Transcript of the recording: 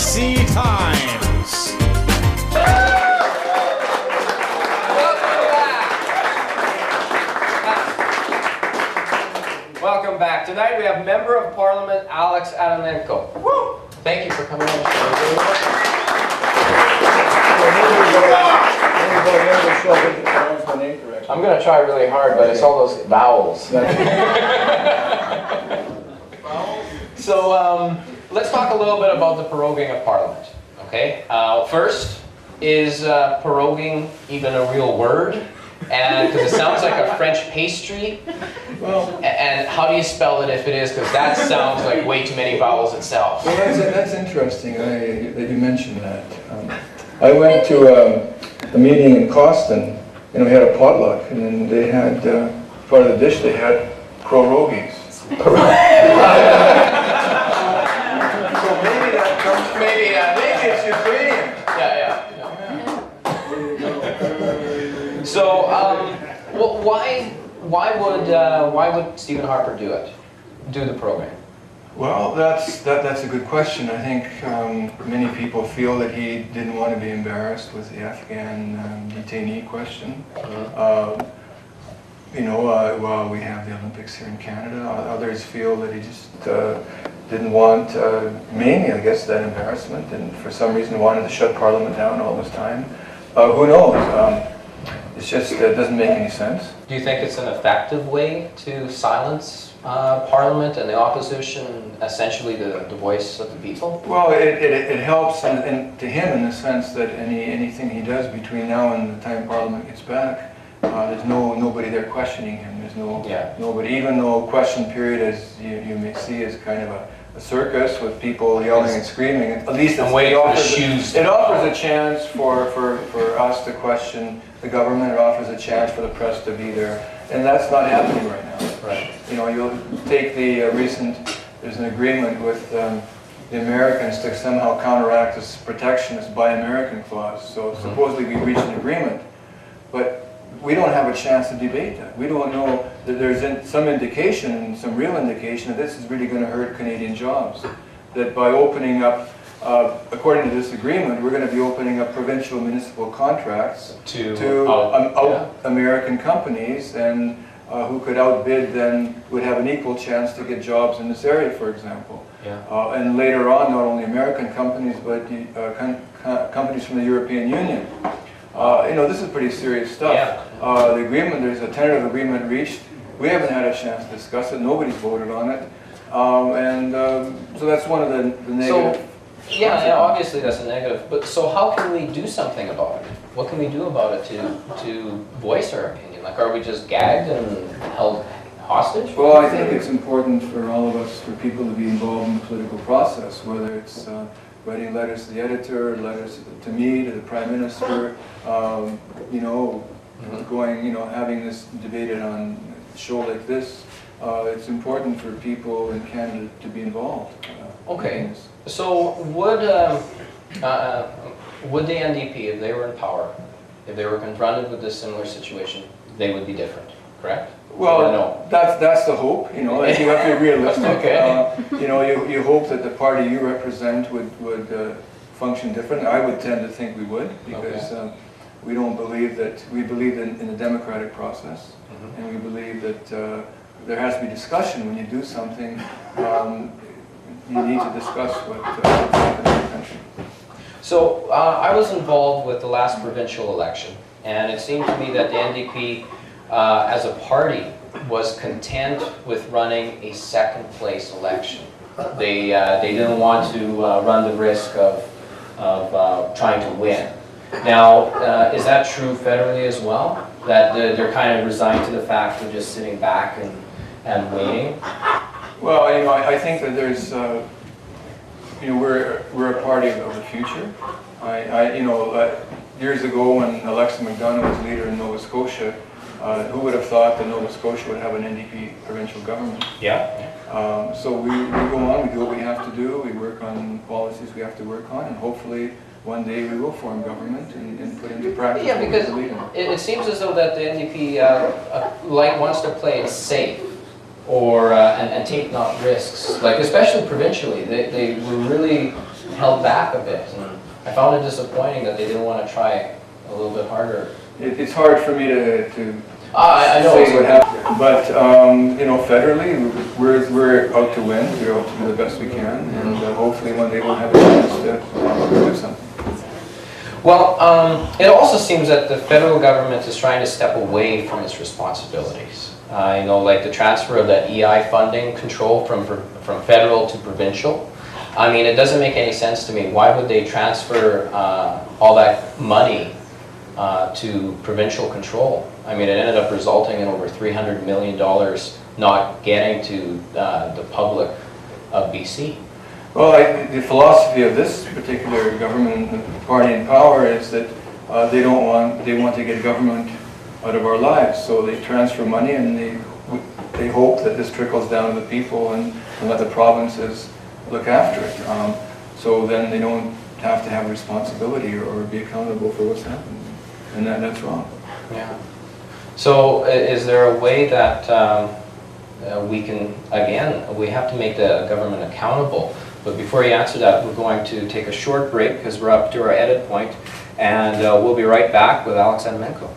BC Times. Welcome back. Tonight we have Member of Parliament Alex Atamanenko. Woo! Thank you for coming on. I'm going to try really hard, but it's all those vowels. So let's talk a little bit about the proroguing of Parliament. Okay. First, is proroguing even a real word? And because it sounds like a French pastry. Well, and how do you spell it if it is? Because that sounds like way too many vowels itself. well that's interesting that you mentioned that. I went to a meeting in Coston, and we had a potluck, and then they had, part of the dish they had prorogues. So maybe that comes, maybe it's Ukrainian. Yeah. So, well, why would Stephen Harper do the program? Well, that's a good question. I think many people feel that he didn't want to be embarrassed with the Afghan detainee question. Well, we have the Olympics here in Canada. Others feel that he just didn't want, mainly, I guess, that embarrassment, and for some reason wanted to shut Parliament down all this time. Who knows? It's just, it doesn't make any sense. Do you think it's an effective way to silence Parliament and the opposition, essentially the voice of the people? Well, it helps and to him in the sense that anything he does between now and the time Parliament gets back, there's nobody there questioning him. There's nobody, even though question period, as you may see, is kind of a circus with people yelling and screaming. At least it offers a chance for us to question the government. It offers a chance for the press to be there, and that's not happening right now. Right. You know, you'll take the there's an agreement with the Americans to somehow counteract this protectionist Buy American clause. So supposedly we reached an agreement, but we don't have a chance to debate that. We don't know that there's some indication, some real indication, that this is really going to hurt Canadian jobs. That by opening up, according to this agreement, we're going to be opening up provincial municipal contracts to American companies, and who could outbid then would have an equal chance to get jobs in this area, for example. Yeah. And later on, not only American companies, but companies from the European Union. This is pretty serious stuff. Yeah. The agreement, there's a tentative agreement reached. We haven't had a chance to discuss it. Nobody's voted on it. So that's one of the negative. So, yeah, obviously that's a negative. But so how can we do something about it? What can we do about it to voice our opinion? Like, are we just gagged and held hostage? Well, I think it's important for all of us, for people to be involved in the political process, whether it's writing letters to the editor, letters to me, to the Prime Minister, having this debated on a show like this. It's important for people in Canada to be involved. Okay. So would the NDP, if they were in power, if they were confronted with this similar situation, they would be different, correct? Well, no? That's the hope. You have to be realistic. Okay. You hope that the party you represent would function different. I would tend to think we would, because we don't believe that. We believe in the democratic process, and we believe that there has to be discussion when you do something. You need to discuss what's happening in the country. So I was involved with the last provincial election, and it seemed to me that the NDP, as a party, was content with running a second place election. They didn't want to run the risk of trying to win. Now, is that true federally as well? That they're kind of resigned to the fact of just sitting back and waiting? Well, I think that there's, we're a party of the future. Years ago when Alexa McDonough was leader in Nova Scotia, who would have thought that Nova Scotia would have an NDP provincial government? Yeah. So we go on, we do what we have to do, we work on policies we have to work on, and hopefully one day we will form government and put into practice what we believe in. It seems as though that the NDP wants to play it safe, or and take not risks. Like, especially provincially, they were really held back a bit. And I found it disappointing that they didn't want to try a little bit harder. It's hard for me to I know. say what happened, but you know, federally, we're out to win. We're out to do the best we can, and hopefully one day we'll have a chance to do something. Well, it also seems that the federal government is trying to step away from its responsibilities. You know, like the transfer of that EI funding control from federal to provincial. I mean, it doesn't make any sense to me. Why would they transfer all that money to provincial control? I mean, it ended up resulting in over $300 million not getting to the public of BC. Well, the philosophy of this particular government party in power is that they want to get government out of our lives. So they transfer money, and they hope that this trickles down to the people and let the provinces look after it. So then they don't have to have responsibility or be accountable for what's happened, and that's wrong. Yeah. So is there a way that we can, again, we have to make the government accountable? But before you answer that, we're going to take a short break because we're up to our edit point, and we'll be right back with Atamanenko.